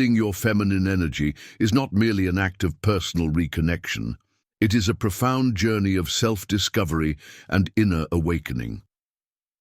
Healing your feminine energy is not merely an act of personal reconnection. It is a profound journey of self-discovery and inner awakening.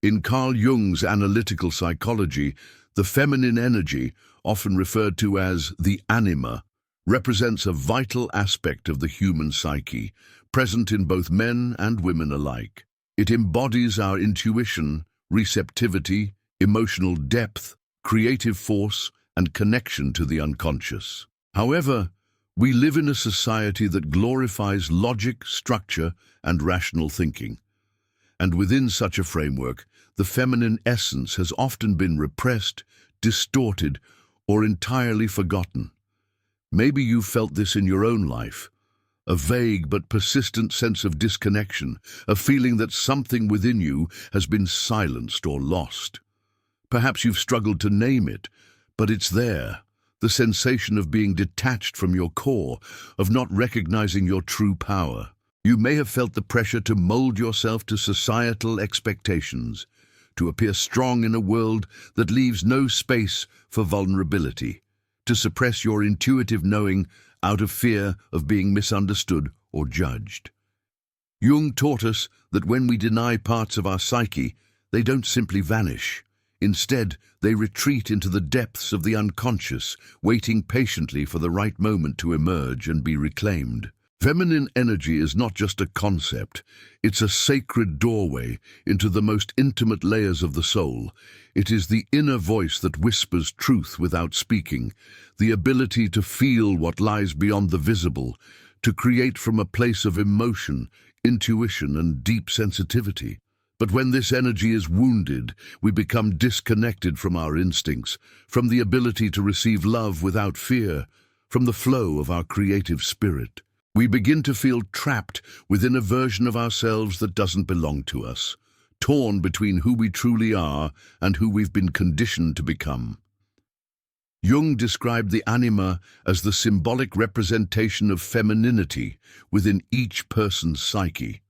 In Carl Jung's analytical psychology, the feminine energy, often referred to as the anima, represents a vital aspect of the human psyche, present in both men and women alike. It embodies our intuition, receptivity, emotional depth, creative force, and connection to the unconscious. However, we live in a society that glorifies logic, structure, and rational thinking. And within such a framework, the feminine essence has often been repressed, distorted, or entirely forgotten. Maybe you've felt this in your own life, a vague but persistent sense of disconnection, a feeling that something within you has been silenced or lost. Perhaps you've struggled to name it, but it's there, the sensation of being detached from your core, of not recognizing your true power. You may have felt the pressure to mold yourself to societal expectations, to appear strong in a world that leaves no space for vulnerability, to suppress your intuitive knowing out of fear of being misunderstood or judged. Jung taught us that when we deny parts of our psyche, they don't simply vanish. Instead, they retreat into the depths of the unconscious, waiting patiently for the right moment to emerge and be reclaimed. Feminine energy is not just a concept, it's a sacred doorway into the most intimate layers of the soul. It is the inner voice that whispers truth without speaking, the ability to feel what lies beyond the visible, to create from a place of emotion, intuition, and deep sensitivity. But when this energy is wounded, we become disconnected from our instincts, from the ability to receive love without fear, from the flow of our creative spirit. We begin to feel trapped within a version of ourselves that doesn't belong to us, torn between who we truly are and who we've been conditioned to become. Jung described the anima as the symbolic representation of femininity within each person's psyche.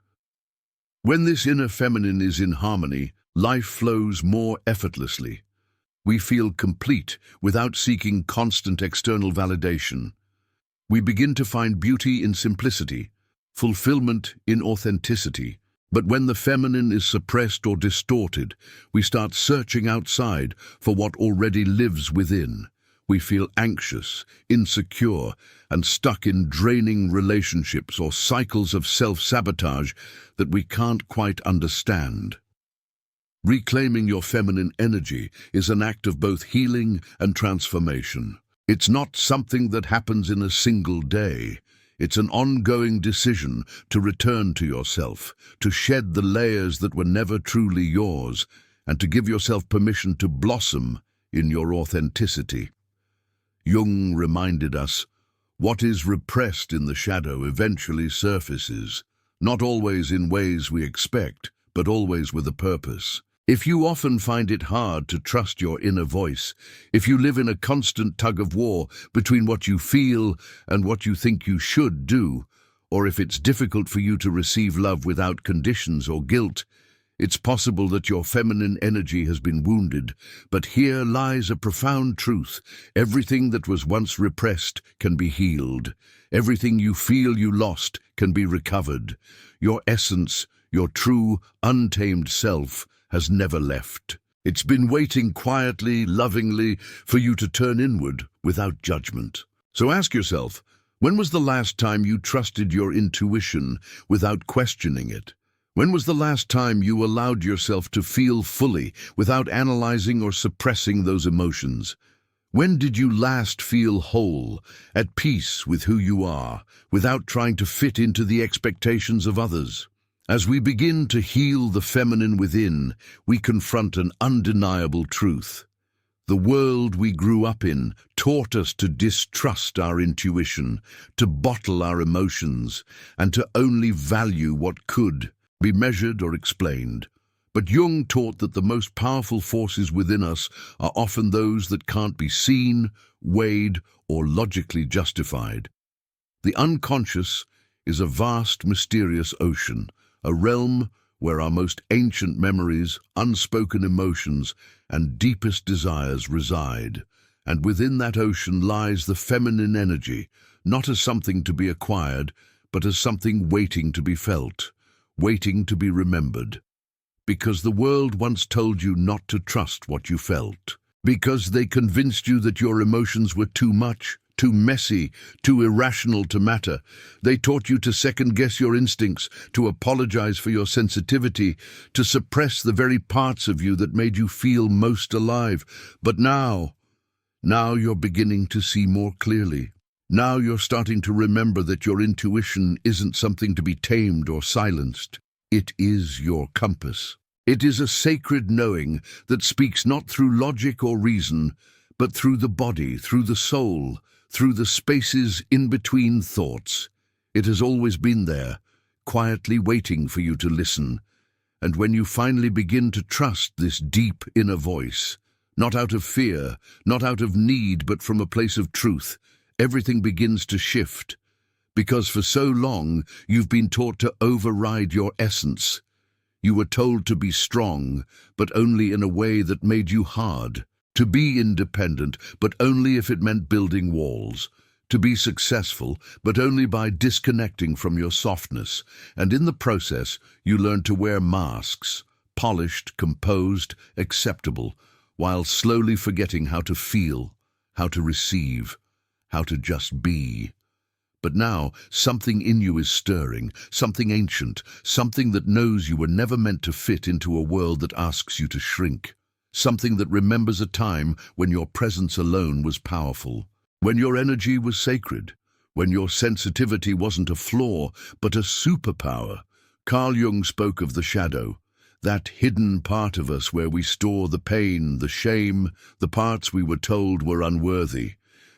When this inner feminine is in harmony, life flows more effortlessly. We feel complete without seeking constant external validation. We begin to find beauty in simplicity, fulfillment in authenticity. But when the feminine is suppressed or distorted, we start searching outside for what already lives within. We feel anxious, insecure, and stuck in draining relationships or cycles of self-sabotage that we can't quite understand. Reclaiming your feminine energy is an act of both healing and transformation. It's not something that happens in a single day. It's an ongoing decision to return to yourself, to shed the layers that were never truly yours, and to give yourself permission to blossom in your authenticity. Jung reminded us, what is repressed in the shadow eventually surfaces, not always in ways we expect, but always with a purpose. If you often find it hard to trust your inner voice, if you live in a constant tug-of-war between what you feel and what you think you should do, or if it's difficult for you to receive love without conditions or guilt, it's possible that your feminine energy has been wounded. But here lies a profound truth. Everything that was once repressed can be healed. Everything you feel you lost can be recovered. Your essence, your true, untamed self, has never left. It's been waiting quietly, lovingly, for you to turn inward without judgment. So ask yourself, when was the last time you trusted your intuition without questioning it? When was the last time you allowed yourself to feel fully without analyzing or suppressing those emotions? When did you last feel whole, at peace with who you are, without trying to fit into the expectations of others? As we begin to heal the feminine within, we confront an undeniable truth. The world we grew up in taught us to distrust our intuition, to bottle our emotions, and to only value what could be measured or explained. But Jung taught that the most powerful forces within us are often those that can't be seen, weighed, or logically justified. The unconscious is a vast, mysterious ocean, a realm where our most ancient memories, unspoken emotions, and deepest desires reside. And within that ocean lies the feminine energy, not as something to be acquired, but as something waiting to be felt, waiting to be remembered. Because the world once told you not to trust what you felt. Because they convinced you that your emotions were too much, too messy, too irrational to matter. They taught you to second-guess your instincts, to apologize for your sensitivity, to suppress the very parts of you that made you feel most alive. But now you're beginning to see more clearly. Now you're starting to remember that your intuition isn't something to be tamed or silenced. It is your compass. It is a sacred knowing that speaks not through logic or reason, but through the body, through the soul, through the spaces in between thoughts. It has always been there, quietly waiting for you to listen. And when you finally begin to trust this deep inner voice, not out of fear, not out of need, but from a place of truth, everything begins to shift. Because for so long, you've been taught to override your essence. You were told to be strong, but only in a way that made you hard. To be independent, but only if it meant building walls. To be successful, but only by disconnecting from your softness. And in the process, you learned to wear masks, polished, composed, acceptable, while slowly forgetting how to feel, how to receive, how to just be. But now, something in you is stirring, something ancient, something that knows you were never meant to fit into a world that asks you to shrink. Something that remembers a time when your presence alone was powerful, when your energy was sacred, when your sensitivity wasn't a flaw, but a superpower. Carl Jung spoke of the shadow, that hidden part of us where we store the pain, the shame, the parts we were told were unworthy.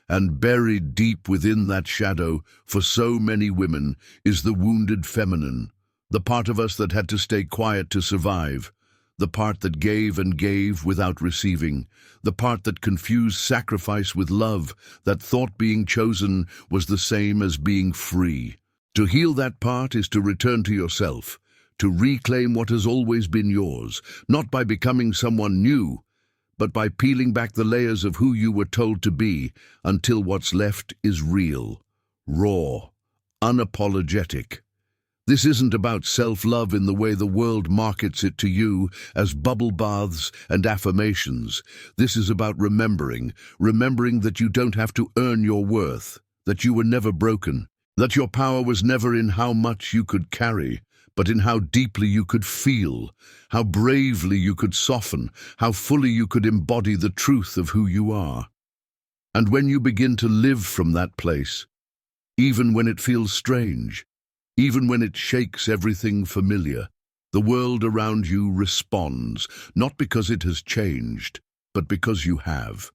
And buried deep within that shadow, for so many women, is the wounded feminine, the part of us that had to stay quiet to survive, the part that gave and gave without receiving, the part that confused sacrifice with love, that thought being chosen was the same as being free. To heal that part is to return to yourself, to reclaim what has always been yours, not by becoming someone new, but by peeling back the layers of who you were told to be until what's left is real, raw, unapologetic. This isn't about self-love in the way the world markets it to you as bubble baths and affirmations. This is about remembering that you don't have to earn your worth, that you were never broken, that your power was never in how much you could carry, but in how deeply you could feel, how bravely you could soften, how fully you could embody the truth of who you are. And when you begin to live from that place, even when it feels strange, even when it shakes everything familiar, the world around you responds, not because it has changed, but because you have.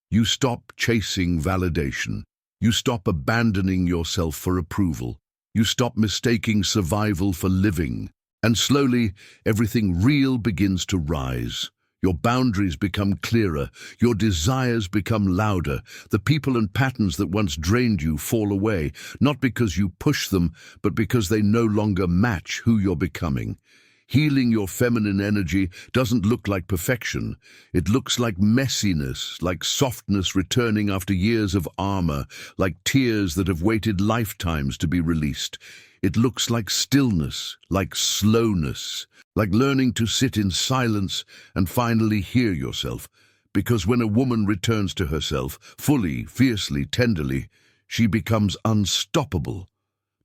You stop chasing validation. You stop abandoning yourself for approval. You stop mistaking survival for living, and slowly everything real begins to rise. Your boundaries become clearer, your desires become louder, the people and patterns that once drained you fall away, not because you push them, but because they no longer match who you're becoming. Healing your feminine energy doesn't look like perfection. It looks like messiness, like softness returning after years of armor, like tears that have waited lifetimes to be released. It looks like stillness, like slowness, like learning to sit in silence and finally hear yourself. Because when a woman returns to herself, fully, fiercely, tenderly, she becomes unstoppable.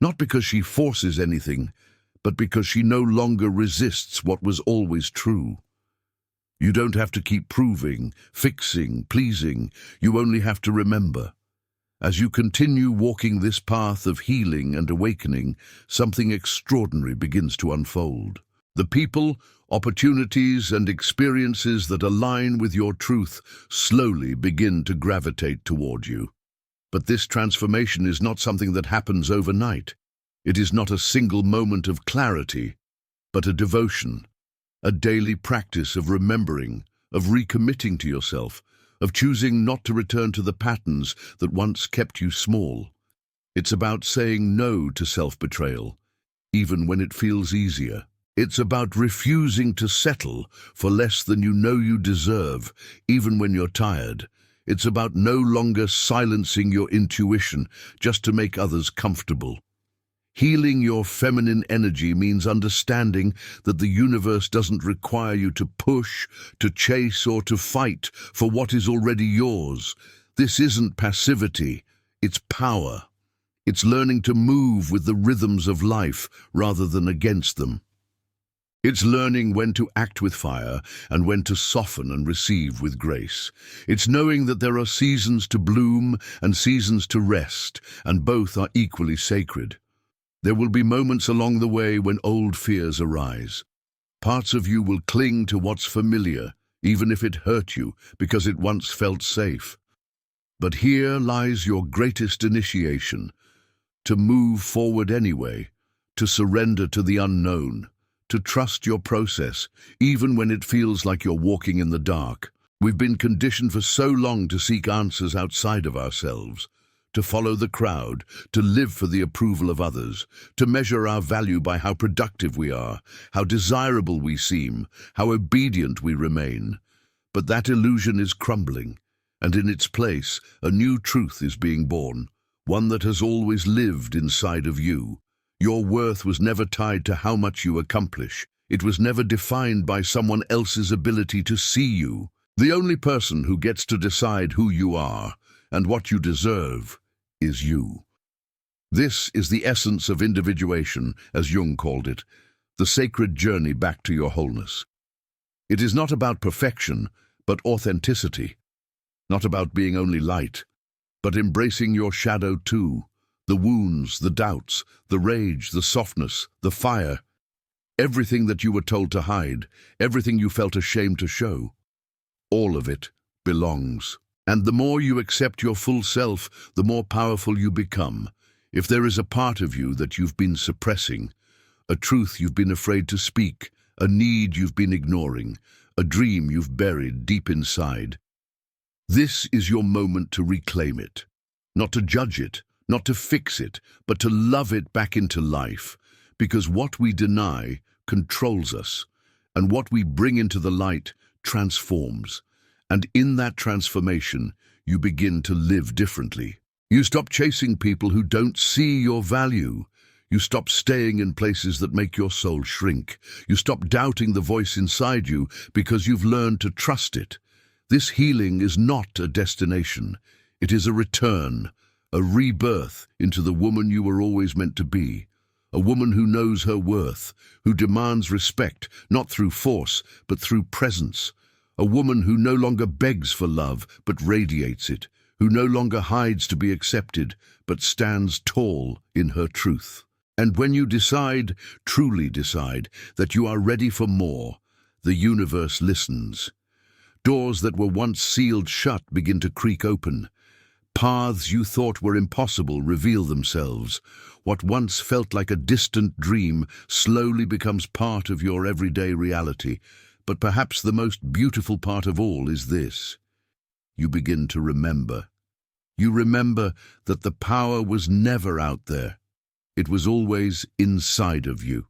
Not because she forces anything, but because she no longer resists what was always true. You don't have to keep proving, fixing, pleasing. You only have to remember. As you continue walking this path of healing and awakening, something extraordinary begins to unfold. The people, opportunities, and experiences that align with your truth slowly begin to gravitate toward you. But this transformation is not something that happens overnight. It is not a single moment of clarity, but a devotion, a daily practice of remembering, of recommitting to yourself, of choosing not to return to the patterns that once kept you small. It's about saying no to self-betrayal, even when it feels easier. It's about refusing to settle for less than you know you deserve, even when you're tired. It's about no longer silencing your intuition just to make others comfortable. Healing your feminine energy means understanding that the universe doesn't require you to push, to chase, or to fight for what is already yours. This isn't passivity, it's power. It's learning to move with the rhythms of life rather than against them. It's learning when to act with fire and when to soften and receive with grace. It's knowing that there are seasons to bloom and seasons to rest, and both are equally sacred. There will be moments along the way when old fears arise. Parts of you will cling to what's familiar, even if it hurt you, because it once felt safe. But here lies your greatest initiation, to move forward anyway, to surrender to the unknown, to trust your process, even when it feels like you're walking in the dark. We've been conditioned for so long to seek answers outside of ourselves, to follow the crowd, to live for the approval of others, to measure our value by how productive we are, how desirable we seem, how obedient we remain. But that illusion is crumbling, and in its place, a new truth is being born, one that has always lived inside of you. Your worth was never tied to how much you accomplish. It was never defined by someone else's ability to see you. The only person who gets to decide who you are and what you deserve is you. This is the essence of individuation, as Jung called it, the sacred journey back to your wholeness. It is not about perfection, but authenticity. Not about being only light, but embracing your shadow too. The wounds, the doubts, the rage, the softness, the fire. Everything that you were told to hide, everything you felt ashamed to show. All of it belongs. And the more you accept your full self, the more powerful you become. If there is a part of you that you've been suppressing, a truth you've been afraid to speak, a need you've been ignoring, a dream you've buried deep inside, this is your moment to reclaim it. Not to judge it, not to fix it, but to love it back into life. Because what we deny controls us, and what we bring into the light transforms. And in that transformation, you begin to live differently. You stop chasing people who don't see your value. You stop staying in places that make your soul shrink. You stop doubting the voice inside you because you've learned to trust it. This healing is not a destination. It is a return, a rebirth into the woman you were always meant to be. A woman who knows her worth, who demands respect, not through force, but through presence. A woman who no longer begs for love, but radiates it, who no longer hides to be accepted, but stands tall in her truth. And when you decide, truly decide, that you are ready for more, the universe listens. Doors that were once sealed shut begin to creak open. Paths you thought were impossible reveal themselves. What once felt like a distant dream slowly becomes part of your everyday reality. But perhaps the most beautiful part of all is this. You begin to remember. You remember that the power was never out there. It was always inside of you.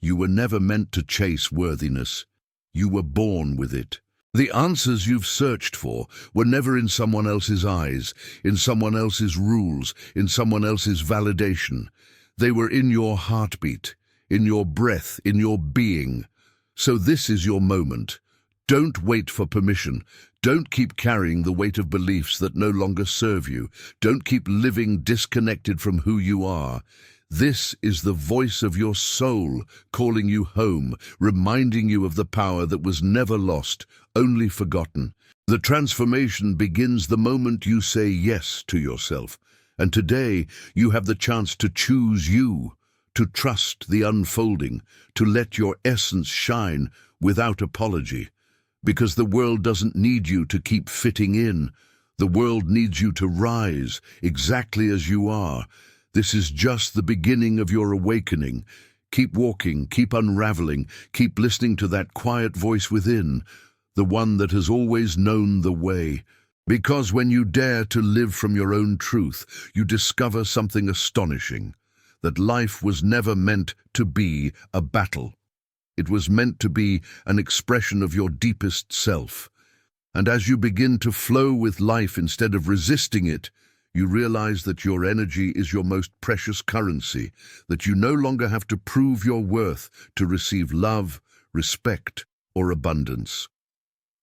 You were never meant to chase worthiness. You were born with it. The answers you've searched for were never in someone else's eyes, in someone else's rules, in someone else's validation. They were in your heartbeat, in your breath, in your being. So this is your moment. Don't wait for permission. Don't keep carrying the weight of beliefs that no longer serve you. Don't keep living disconnected from who you are. This is the voice of your soul calling you home, reminding you of the power that was never lost, only forgotten. The transformation begins the moment you say yes to yourself. And today you have the chance to choose you, to trust the unfolding, to let your essence shine without apology. Because the world doesn't need you to keep fitting in. The world needs you to rise exactly as you are. This is just the beginning of your awakening. Keep walking, keep unraveling, keep listening to that quiet voice within, the one that has always known the way. Because when you dare to live from your own truth, you discover something astonishing, that life was never meant to be a battle. It was meant to be an expression of your deepest self. And as you begin to flow with life instead of resisting it, you realize that your energy is your most precious currency, that you no longer have to prove your worth to receive love, respect, or abundance.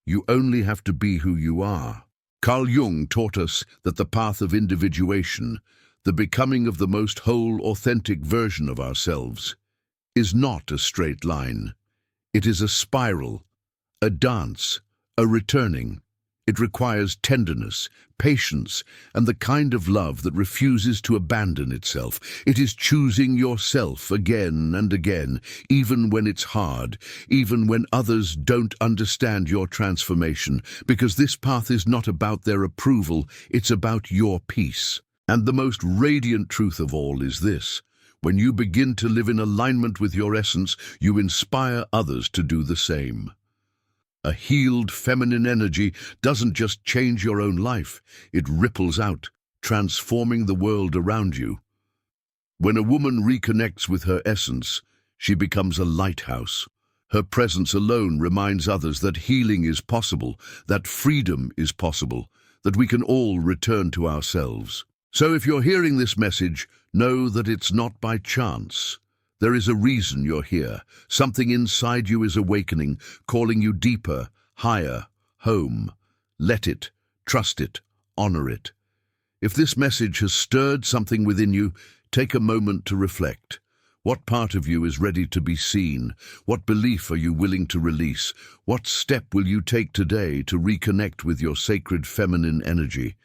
You only have to be who you are. Carl Jung taught us that the path of individuation, the becoming of the most whole, authentic version of ourselves, is not a straight line. It is a spiral, a dance, a returning. It requires tenderness, patience, and the kind of love that refuses to abandon itself. It is choosing yourself again and again, even when it's hard, even when others don't understand your transformation, because this path is not about their approval, it's about your peace. And the most radiant truth of all is this: when you begin to live in alignment with your essence, you inspire others to do the same. A healed feminine energy doesn't just change your own life, it ripples out, transforming the world around you. When a woman reconnects with her essence, she becomes a lighthouse. Her presence alone reminds others that healing is possible, that freedom is possible, that we can all return to ourselves. So if you're hearing this message, know that it's not by chance. There is a reason you're here. Something inside you is awakening, calling you deeper, higher, home. Let it, trust it, honor it. If this message has stirred something within you, take a moment to reflect. What part of you is ready to be seen? What belief are you willing to release? What step will you take today to reconnect with your sacred feminine energy?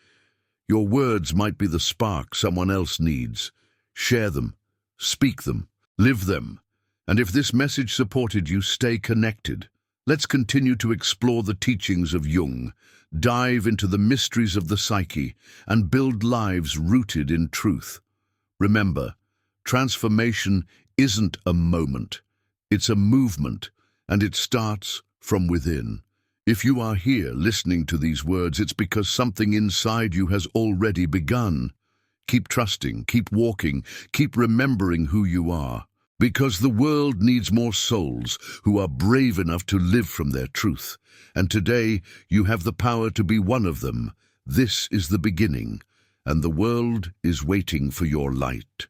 Your words might be the spark someone else needs. Share them, speak them, live them. And if this message supported you, stay connected. Let's continue to explore the teachings of Jung, dive into the mysteries of the psyche, and build lives rooted in truth. Remember, transformation isn't a moment, it's a movement, and it starts from within. If you are here listening to these words, it's because something inside you has already begun. Keep trusting, keep walking, keep remembering who you are. Because the world needs more souls who are brave enough to live from their truth. And today, you have the power to be one of them. This is the beginning, and the world is waiting for your light.